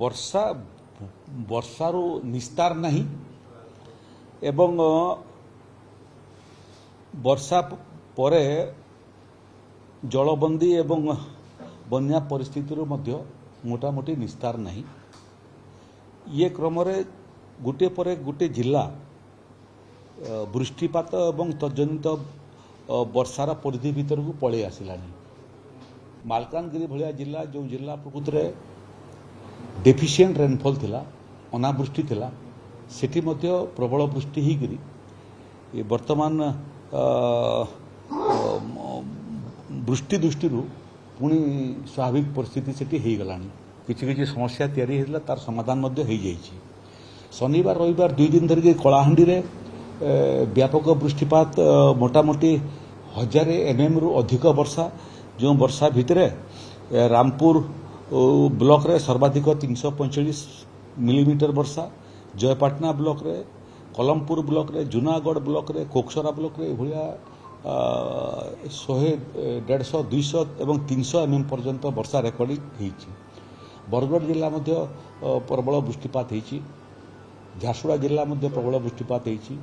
ବର୍ଷା ବର୍ଷାରୁ ନିସ୍ତାର ନାହିଁ ଏବଂ ବର୍ଷା ପରେ ଜଳବନ୍ଦୀ ଏବଂ ବନ୍ୟା ପରିସ୍ଥିତିରୁ ମଧ୍ୟ ମୋଟାମୋଟି ନିସ୍ତାର ନାହିଁ। ଇଏ କ୍ରମରେ ଗୋଟିଏ ପରେ ଗୋଟିଏ ଜିଲ୍ଲା ବୃଷ୍ଟିପାତ ଏବଂ ତଜନିତ ବର୍ଷାର ପରିଧି ଭିତରକୁ ପଳେଇ ଆସିଲାଣି। ମାଲକାନଗିରି ଭଳିଆ ଜିଲ୍ଲା ଯେଉଁ ଜିଲ୍ଲା ପ୍ରକୃତରେ ଡେଫିସିଏଣ୍ଟ ରେନଫଲ୍ ଥିଲା, ଅନାବୃଷ୍ଟି ଥିଲା, ସେଠି ମଧ୍ୟ ପ୍ରବଳ ବୃଷ୍ଟି ହେଇକରି ବର୍ତ୍ତମାନ ବୃଷ୍ଟି ଦୃଷ୍ଟିରୁ ପୁଣି ସ୍ୱାଭାବିକ ପରିସ୍ଥିତି ସେଠି ହେଇଗଲାଣି। କିଛି କିଛି ସମସ୍ୟା ତିଆରି ହେଇଥିଲା, ତାର ସମାଧାନ ମଧ୍ୟ ହେଇଯାଇଛି। ଶନିବାର ରବିବାର 2 ଦିନ ଧରିକି କଳାହାଣ୍ଡିରେ ବ୍ୟାପକ ବୃଷ୍ଟିପାତ, ମୋଟାମୋଟି 1000 mm ରୁ ଅଧିକ ବର୍ଷା, ଯେଉଁ ବର୍ଷା ଭିତରେ ରାମପୁର ବ୍ଲକରେ ସର୍ବାଧିକ 345 ମିଲିମିଟର ବର୍ଷା, ଜୟପାଟନା ବ୍ଲକରେ, କଲମପୁର ବ୍ଲକରେ, ଜୁନାଗଡ଼ ବ୍ଲକରେ, କୋକସରା ବ୍ଲକରେ ଏଭଳିଆ 100, 150, 200 ଏବଂ 300 mm ପର୍ଯ୍ୟନ୍ତ ବର୍ଷା ରେକର୍ଡିଂ ହେଇଛି। ବରଗଡ଼ ଜିଲ୍ଲା ମଧ୍ୟ ପ୍ରବଳ ବୃଷ୍ଟିପାତ ହେଇଛି। ଝାରସୁଗୁଡ଼ା ଜିଲ୍ଲା ମଧ୍ୟ ପ୍ରବଳ ବୃଷ୍ଟିପାତ ହେଇଛି।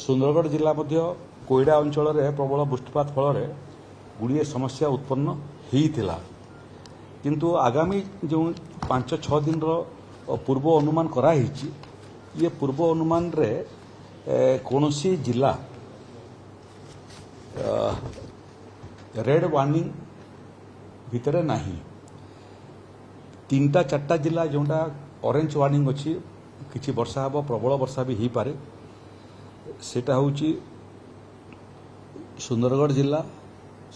ସୁନ୍ଦରଗଡ଼ ଜିଲ୍ଲା ମଧ୍ୟ କୋଇଡ଼ା ଅଞ୍ଚଳରେ ପ୍ରବଳ ବୃଷ୍ଟିପାତ ଫଳରେ ଗୁଡ଼ିଏ ସମସ୍ୟା ଉତ୍ପନ୍ନ ହେଇଥିଲା। କିନ୍ତୁ ଆଗାମୀ ଯେଉଁ 5-6 ଦିନର ପୂର୍ବ ଅନୁମାନ କରାହେଇଛି, ଇଏ ପୂର୍ବ ଅନୁମାନରେ କୌଣସି ଜିଲ୍ଲା ରେଡ୍ ୱାର୍ଣ୍ଣିଂ ଭିତରେ ନାହିଁ। 3-4ଟା ଜିଲ୍ଲା ଯେଉଁଟା ଅରେଞ୍ଜ ୱାର୍ଣ୍ଣିଂ ଅଛି, କିଛି ବର୍ଷା ହେବ, ପ୍ରବଳ ବର୍ଷା ବି ହେଇପାରେ। ସେଟା ହେଉଛି ସୁନ୍ଦରଗଡ଼ ଜିଲ୍ଲା,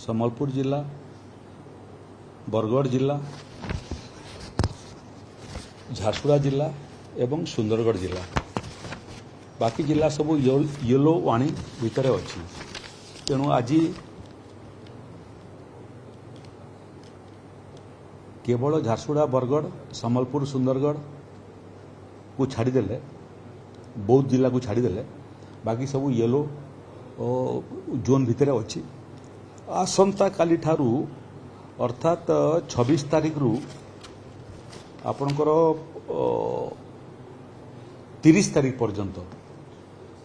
ସମ୍ବଲପୁର ଜିଲ୍ଲା, ବରଗଡ଼ ଜିଲ୍ଲା, ଝାରସୁଗୁଡ଼ା ଜିଲ୍ଲା ଏବଂ ସୁନ୍ଦରଗଡ଼ ଜିଲ୍ଲା। ବାକି ଜିଲ୍ଲା ସବୁ ୟେଲୋ ୱାର୍ଣ୍ଣିଂ ଭିତରେ ଅଛି। ତେଣୁ ଆଜି କେବଳ ଝାରସୁଗୁଡ଼ା, ବରଗଡ଼, ସମ୍ବଲପୁର, ସୁନ୍ଦରଗଡ଼କୁ ଛାଡ଼ିଦେଲେ, ବୌଦ୍ଧ ଜିଲ୍ଲାକୁ ଛାଡ଼ିଦେଲେ ବାକି ସବୁ ୟେଲୋ ଜୋନ୍ ଭିତରେ ଅଛି। ଆସନ୍ତାକାଲିଠାରୁ ଅର୍ଥାତ୍ 26 ତାରିଖରୁ ଆପଣଙ୍କର 30 ତାରିଖ ପର୍ଯ୍ୟନ୍ତ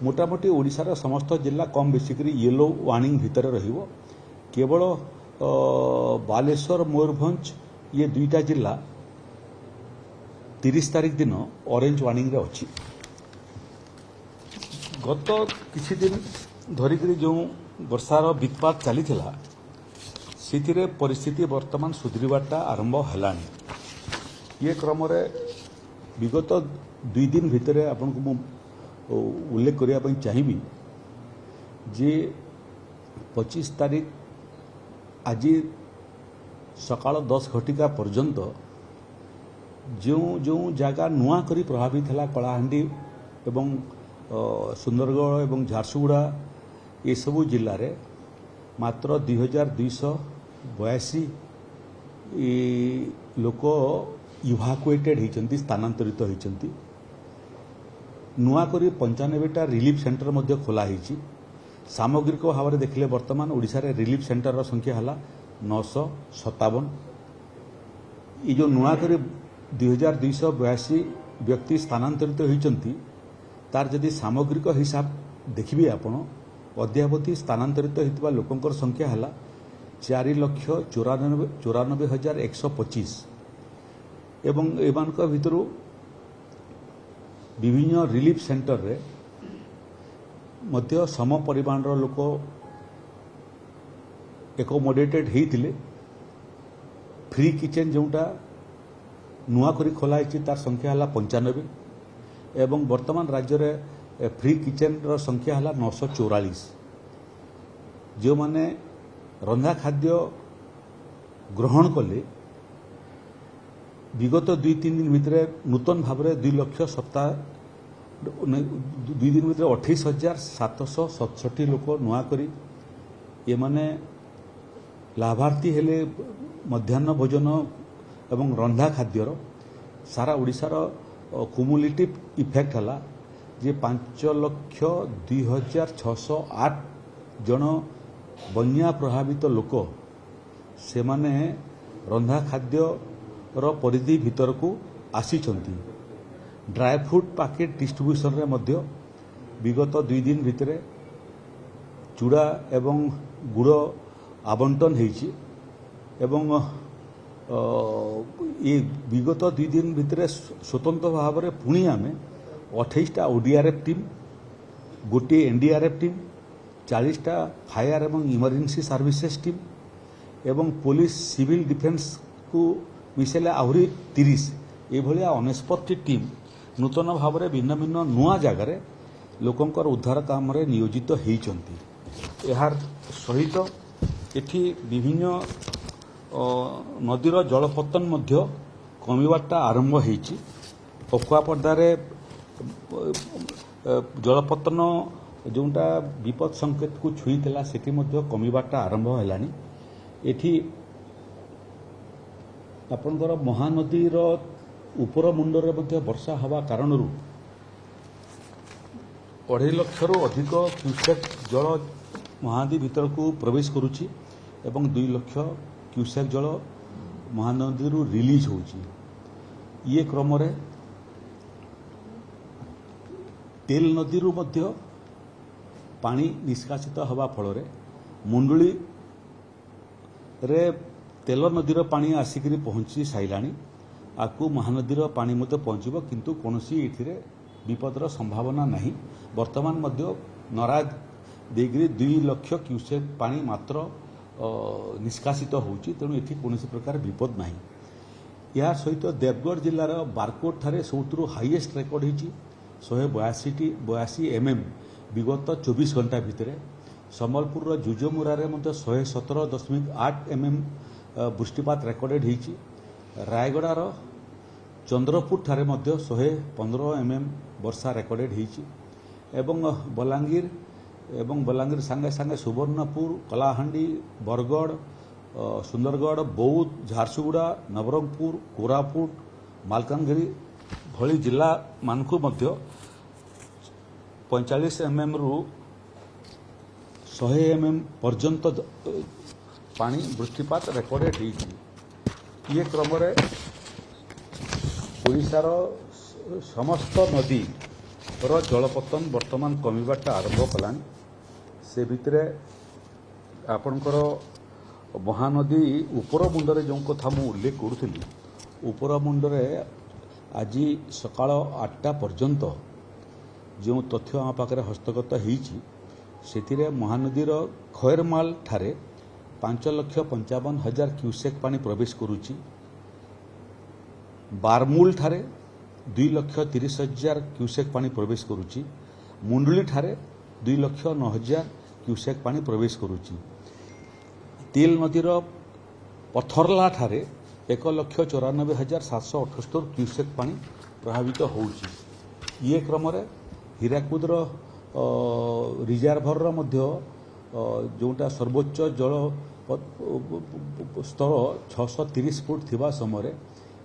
ମୋଟାମୋଟି ଓଡ଼ିଶାର ସମସ୍ତ ଜିଲ୍ଲା କମ୍ ବେଶୀ କରି ୟେଲୋ ୱାର୍ଣ୍ଣିଂ ଭିତରେ ରହିବ। କେବଳ ବାଲେଶ୍ୱର, ମୟୂରଭଞ୍ଜ ଇଏ 2ଟା ଜିଲ୍ଲା 30 ତାରିଖ ଦିନ ଅରେଞ୍ଜ ୱାର୍ଣ୍ଣିଂରେ ଅଛି। ଗତ କିଛି ଦିନ ଧରିକରି ଯେଉଁ ବର୍ଷାର ବିତ୍ପାତ ଚାଲିଥିଲା, ସେଥିରେ ପରିସ୍ଥିତି ବର୍ତ୍ତମାନ ସୁଧୁରିବାଟା ଆରମ୍ଭ ହେଲାଣି। ଇଏ କ୍ରମରେ ବିଗତ 2 ଦିନ ଭିତରେ ଆପଣଙ୍କୁ ମୁଁ ଉଲ୍ଲେଖ କରିବା ପାଇଁ ଚାହିଁବି ଯେ 25 ତାରିଖ ଆଜି ସକାଳ 10 ଘଟିକା ପର୍ଯ୍ୟନ୍ତ ଯେଉଁ ଯେଉଁ ଜାଗା ନୂଆ କରି ପ୍ରଭାବିତ ହେଲା, କଳାହାଣ୍ଡି ଏବଂ ସୁନ୍ଦରଗଡ଼ ଏବଂ ଝାରସୁଗୁଡ଼ା ଏସବୁ ଜିଲ୍ଲାରେ ମାତ୍ର 2282 ଲୋକ ଇଭାକୁଏଟେଡ୍ ହେଇଛନ୍ତି, ସ୍ଥାନାନ୍ତରିତ ହେଇଛନ୍ତି। ନୂଆକରି 95ଟା ରିଲିଫ୍ ସେଣ୍ଟର ମଧ୍ୟ ଖୋଲା ହେଇଛି। ସାମଗ୍ରିକ ଭାବରେ ଦେଖିଲେ ବର୍ତ୍ତମାନ ଓଡ଼ିଶାରେ ରିଲିଫ୍ ସେଣ୍ଟରର ସଂଖ୍ୟା ହେଲା 957। ଏ ଯେଉଁ ନୂଆକରି 2282 ବ୍ୟକ୍ତି ସ୍ଥାନାନ୍ତରିତ ହୋଇଛନ୍ତି, ତାର ଯଦି ସାମଗ୍ରିକ ହିସାବ ଦେଖିବେ ଆପଣ, ଅଦ୍ୟାବଧି ସ୍ଥାନାନ୍ତରିତ ହୋଇଥିବା ଲୋକଙ୍କର ସଂଖ୍ୟା ହେଲା 4,94,125 ଏବଂ ଏମାନଙ୍କ ଭିତରୁ ବିଭିନ୍ନ ରିଲିଫ୍ ସେଣ୍ଟରରେ ମଧ୍ୟ ସମ ପରିମାଣର ଲୋକ ଏକୋମୋଡେଟେଡ୍ ହେଇଥିଲେ। ଫ୍ରି କିଚେନ୍ ଯେଉଁଟା ନୂଆ କରି ଖୋଲା ହେଇଛି, ତାର ସଂଖ୍ୟା ହେଲା 95 ଏବଂ ବର୍ତ୍ତମାନ ରାଜ୍ୟରେ ଫ୍ରି କିଚେନ୍ର ସଂଖ୍ୟା ହେଲା 944। ଯେଉଁମାନେ ରନ୍ଧା ଖାଦ୍ୟ ଗ୍ରହଣ କଲେ ବିଗତ 2-3 ଦିନ ଭିତରେ ନୂତନ ଭାବରେ 2 ଲକ୍ଷ 2 ଦିନ ଭିତରେ 28,767 ଲୋକ ନୂଆ କରି ଏମାନେ ଲାଭାର୍ଥୀ ହେଲେ। ମଧ୍ୟାହ୍ନ ଭୋଜନ ଏବଂ ରନ୍ଧା ଖାଦ୍ୟର ସାରା ଓଡ଼ିଶାର କୁମୁଲେଟିଭ୍ ଇଫେକ୍ଟ ହେଲା ଯେ 5,02,608 ଜଣ ବନ୍ୟା ପ୍ରଭାବିତ ଲୋକ ସେମାନେ ରନ୍ଧା ଖାଦ୍ୟ ର परिधि भीतर को आसीचंती। ड्राई फ्रूट पैकेट डिस्ट्रीब्यूशन रे मध्य विगत 2 दिन भितर चूड़ा एवं गुड़ आवंटन होईची एवं ये विगत 2 दिन भितर स्वतंत्र भाव में पुणी आम 28टा ओडीआरएफ टीम, गोटे एनडीआरएफ टीम, 40टा फायर एवं इमरजेंसी सर्विसेज टीम एवं पुलिस सिविल डिफेन्स को मिसेले आहरी 30 ये 49 टीम नूतन भाव में भिन्न भिन्न नुआ जगार लोकंकर उद्धार काम रे नियोजित होइचंती। यार सहित एठी विभिन्न नदीर जलपतन मध्य कमिबाटा आरंभ होईची। पकुआपदारे जलपतन जोटा विपद संकेत को छुईला सेठी मध्य कमिबाटा आरंभ हेलानी। एठी आपणकर महानदीर उपर मुंडरे मध्य वर्षा हवा कारणरू 2.5 लाख अधिक क्यूसेक जल महानदी भीतर को प्रवेश करुची एवं 2 लाख क्यूसेक जल महानदी रिलीज होची। ये क्रम रे तेल नदी मध्य पानी निष्कासित हवा फल रे मुंडुली रे तेल नदीर पानी आसिक पहुंची साइलानी। आकु महानदीर पानी मध्य पहुंचब किंतु कोनोसी एथिरे विपदर संभावना नहीं। वर्तमान मध्य नराज देगिरी 2 लाख क्यूसेक पानी मात्र निष्कासित होची, तेणु एठी कोनोसी प्रकार विपद नहीं। या सहित देवगढ़ जिलार बारकोट ठारे सबुठु हाईएस्ट रेकर्ड होची 182 mm विगत 24 घंटा भितर। सम्बलपुर जुजमुरा रे मध्य 117.8 mm वृष्टिपात रेकर्डेड होची। रायगड़ार चंद्रपुर ठारे मध्य 115 mm वर्षा रेकर्डेड होची एवं बलांगीर सांगे सांगे सुवर्णपुर, कलाहांडी, बरगढ़, सुंदरगढ़, बौद्ध, झारसुगुड़ा, नवरंगपुर, कोरापुट, मालकानगिरी भली जिला मानकु मध्य 45 mm रु 100 mm पर्यंत पानी वृष्टिपात रेकर्डेड होती। ये क्रम रे ओडिशार समस्त नदी र जलपतन वर्तमान कमिबाटा आरंभ कलानी। से भितरे आपणकर महानदी उपर मुंडरे जो कथा मु उल्लेख करुଥିଲି, उपर मुंडरे आज सकाळ 8टा पर्यंत जो तथ्य आम पाखे हस्तगत होईची सेथिरे महानदीर खैरमाल ठारे 5,55,000 क्यूसेक पानी प्रवेश करुची। बारमूल ठारे 2,30,000 क्यूसेक पानी प्रवेश करुची। मुंडली ठारे 2,09,000 क्यूसेक पानी प्रवेश करुची। तेल नदीर पथरला ठारे 1,94,778 क्यूसेक पानी प्रभावित होउची। ये क्रम रे हीराकुदर रिजर्भर मध्य जोटा सर्वोच्च जल स्तर 630 फुट थिबा समय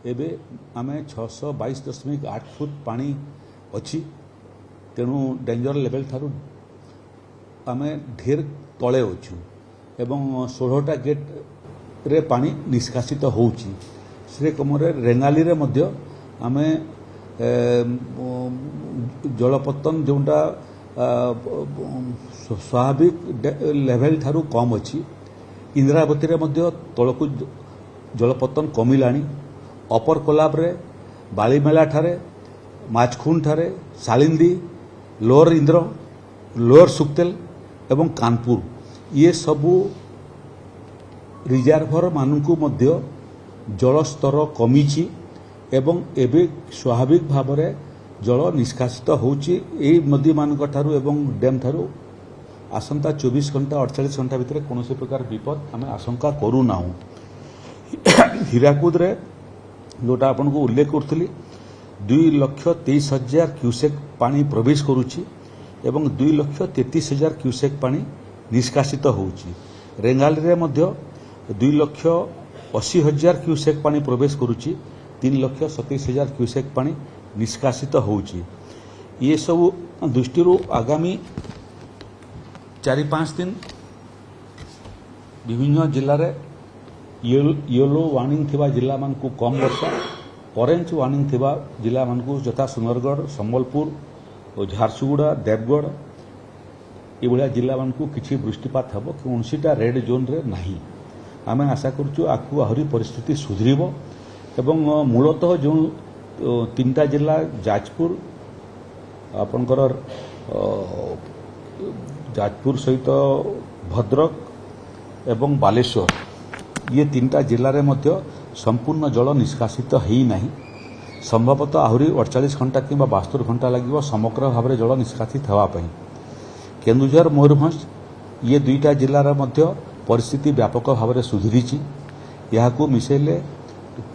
एबे आमे 622.8 फुट पानी अच्छी। तेणु डेंजर लेवल थारू आमे ढेर तले अच्छु एवं 16टा गेट रे पानी निष्कासित होउची। से क्रमरे रेंगाली रे मध्य आमे जलपतन जोटा स्वाभाविक लेवल थारू कम अच्छी। इंद्रावती रे मध्य तलकू जलपतन कमिलानी। अपर कोलाब रे बालीमेला ठारे, माछखुन ठारे, सालिंदी, लोअर इंद्र, लोअर सुक्तेल एवं कानपुर ये सबू रिजर्भर मानकू मध्य जलस्तर कमिची एवं एबे स्वाभाविक भाव में जल निष्कासित होउची। एई नदी मानक ठारू एवं डैम ठारू आसंता 24 घंटा 48 घंटा भितर कोनोसी प्रकार विपद आमे आशंका करू नाहू। हीराकुद रे जोटा आपन को उल्लेख करथली 2,23,000 क्यूसेक पानी प्रवेश करुची एवं 2,33,000 क्यूसेक पानी निष्कासित होउची। रेंगाली रे मध्य 2,80,000 क्यूसेक पानी प्रवेश करुची, 3,27,000 क्यूसेक पानी निष्कासित होउची। ये सब दृष्टि आगामी 4-5 दिन विभिन्न जिले में येलो वार्निंग थिबा जिला मानकु कम वर्षा, ऑरेंज वार्निंग थिबा जिला मानकु यथा सुंदरगढ़, संबलपुर, झारसुगुड़ा, देवगढ़ ये भाया जिला मानकु किछि वृष्टिपात हम कौनसीटा रेड जोन रे नहीं। आम आशा करुचु आकु आहरी परिस्थिति सुधरिब एवं मूलतः जो 3टा जिला जाजपुर आपणकर जाजपुर सहित भद्रक एवं बालेश्वर ये 3टा जिले में मध्य संपूर्ण जल निष्कासित है नहीं। संभवतः आहरी 48 घंटा कि 72 घंटा लगे समग्र भाव में जल निष्कासित होगापी। केन्दुझर, मयूरभंज ये 2टा जिलार मध्य परिस्थिति व्यापक भाव में सुधरी। यहाँ मिसेले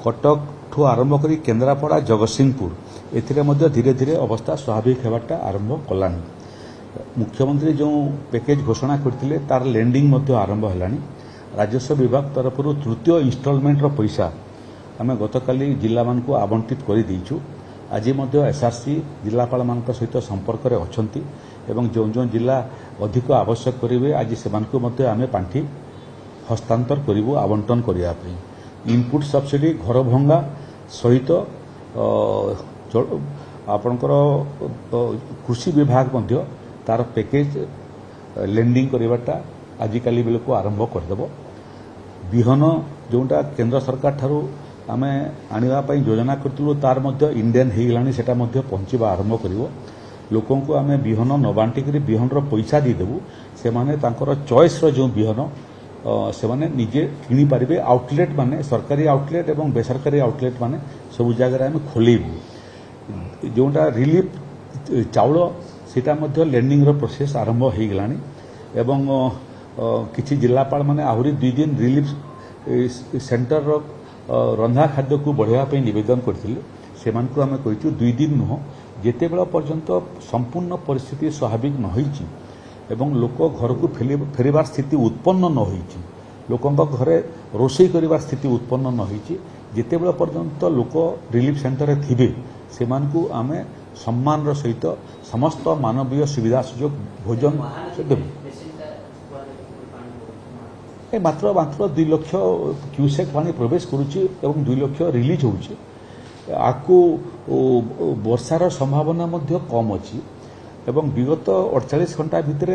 कटक ठू आरंभ कर केन्द्रापड़ा, जगतसिंहपुर एथिरे मध्य धीरे धीरे अवस्था स्वाभाविक होगाटा आरंभ कलानी। मुख्यमंत्री जो पैकेज घोषणा करते तार लैंडिंग मध्य आरंभ है। राजस्व विभाग तरफ तृतीय इन्स्टॉलमेंट पैसा आम गतकाली जिला मान आवंटित कर देचु। आज एसआरसी जिलापाल मान सहित संपर्क में अच्छा एवं जो जो जिला अधिक आवश्यक करेंगे आज से आम पांठि हस्तांतर करूँ आवंटन करने। इनपुट सब्सिडी घर भंगा सहित आपणकर कृषि विभाग मध्य तार पैकेज लैंडिंग करवाटा आजिकाली बेलू आरंभ करदेव। विहन जोटा केंद्र सरकार ठारू आम आने योजना करूँ तार मध्य इंडियन हो गलानी सेटा मध्य पहुँचवा आरंभ कर लोकों को आम विहन न बांटिक विहन पैसा देदेवु से माने तांकर चॉइस जो विहन से माने निजे किनी पारिबे। आउटलेट माने सरकारी आउटलेट एवं बेसरकारी आउटलेट माने सब जगह आम खोलेबू। जोटा रिलीफ चाउल सेटा मध्य लैंडिंग प्रोसेस आरंभ हो गलानी एवं किछि जिलापाल माने आहरी 2 दिन रिलीफ सेंटर रंधा खाद्य को बढ़ावा निवेदन करते से आम कहीचु 2 दिन नुह जिते बेला पर्यंत संपूर्ण परिस्थिति स्वाभाविक न होइछि एवं लोक घर को फेरबार स्थिति उत्पन्न न होइछि, लोकों घरे रोषेई करिवार स्थिति उत्पन्न न होइछि जिते बेला पर्यंत लोक रिलीफ सेंटर थिबे से मानकु आमे सम्मान सहित समस्त मानवीय सुविधा सुजोग भोजन देबु। मात्र 2 लाख क्यूसेक पानी प्रवेश करुच्ची एवं 2 लाख रिलीज होउछि। आकु वर्षार संभावना मध्य कम अच्छी एवं विगत 48 घंटा भितर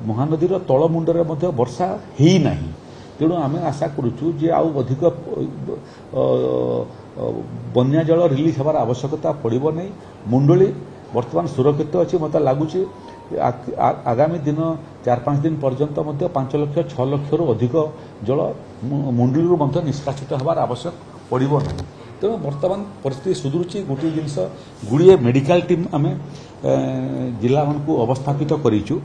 महानदीर तलमुंडरे मध्य वर्षा ही नहीं। तेणु आम आशा करुचु जे आउ अधिक बन्या जल रिलीज होवार आवश्यकता पड़ब नहीं। मुंडली वर्तमान सुरक्षित अच्छी मत लगुच आगामी दिन 4-5 दिन पर्यंत 5 लाख 6 लाख अधिक जल मुंडली निष्कासित होवार आवश्यक पड़ब नहीं। तेणु बर्तमान परिस्थिति सुधुरुची। गोटे जिनस गुड़िए मेडिकल टीम आम जिला मान को अवस्थापित करूँ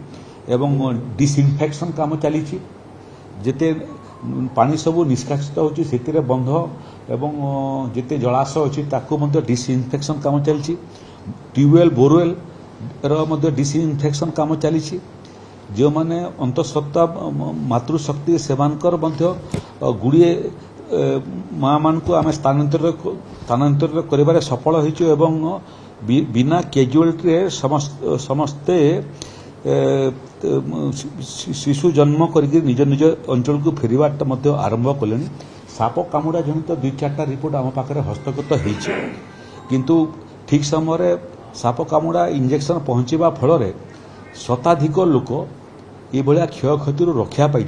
एवं डिसइनफेक्शन काम चली जिते पानी सबू निष्कासित होची सेतिरे बंध एवं जिते जलाशय अच्छी ताकू डिसइनफेक्शन काम चली। ट्यूबवेल बोरवेल रो डिसइनफेक्शन काम चली। जो माने अंतःसत्त्वा मातृशक्ति सेवानकर गुड़िए माँ मान को आम स्थानांतरित कर सफल होइछु एवं बिना कैजुअलिटी समस्ते शिशु जन्म करके निज निज अंचल को फेरवाटा आरंभ कले। साप कामुड़ा जनित 2-4टा रिपोर्ट आम पाखे हस्तगत होइछि किंतु ठीक समय साप कामुड़ा इंजेक्शन पहुंचवा फल शताधिक लोक ये क्षय क्षति रक्षा पाई।